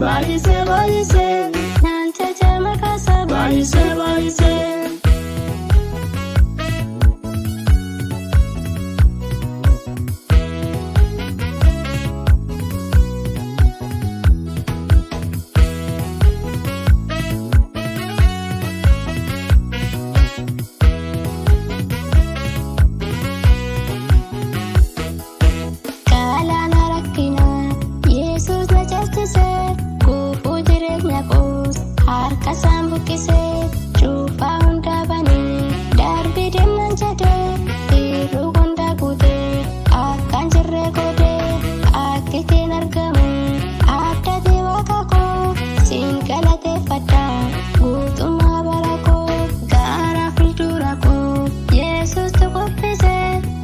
baay'isee baay'isee naan jaja maqaasaa baay'isee baay'isee. Harkasaan buqqisee cuufaa hundaa banee darbii deemnan jedhee hir'uu hundaa guutee akkaan jirree godhee akkitiin argamu addatee waaqa koo siin galateeffadha guutummaa bara koo gara fuuldura koo Yesuustu qophise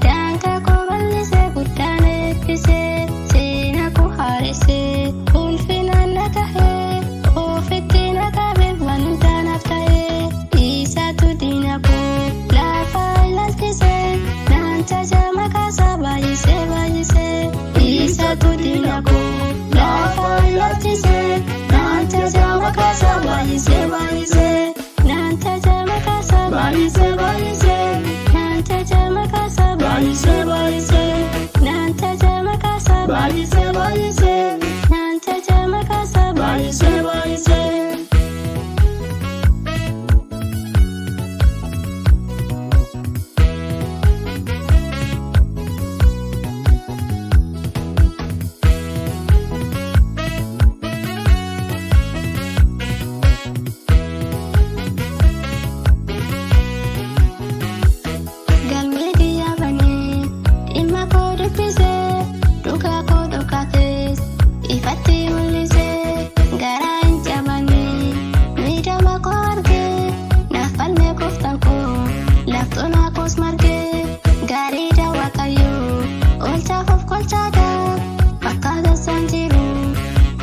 daangaa koo bal'isee guddaan eebbisee seenaa koo haaresee ulfinaan na gahee ofitti na qabee wanta naaf ta'ee isaatu diina koo lafa ilaalchisee naan jaja maqaasaa baay'isee baay'isee isaatu diina koo lafa ilaalchisee naan jaja maqaasaa baay'isee baay'isee naan jaja maqaasaa baay'isee baay'isee naan jaja maqaasaa baay'isee baay'isee naan jaja maqaasaa baay'isee baay'isee naan jaja maqaasaa baay'isee baay'isee.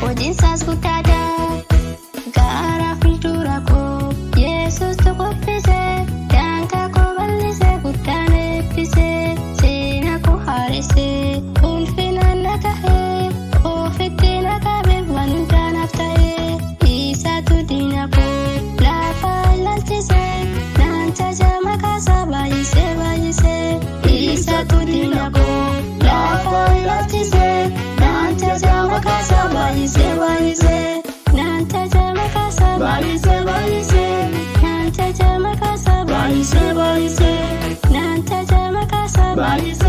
Hojiinsaas guddaadha gara fuuldura koo Yesuustu qophise daangaa koo bal'isee guddaan eebbisee seenaa koo haaresee ulfinaan na gahee ofitti na qabee wanta naaf ta'ee isaatu diina koo lafa ilaalchisee naan jaja maqaasaa baay'isee baay'isee isaatu diina koo lafa ilaalchisee naan jaja maqaasaa baay'isee baay'isee naan jaja maqaasaa baay'isee baay'isee naan jaja maqaasaa baay'isee baay'isee naan jaja maqaasaa baay'isee.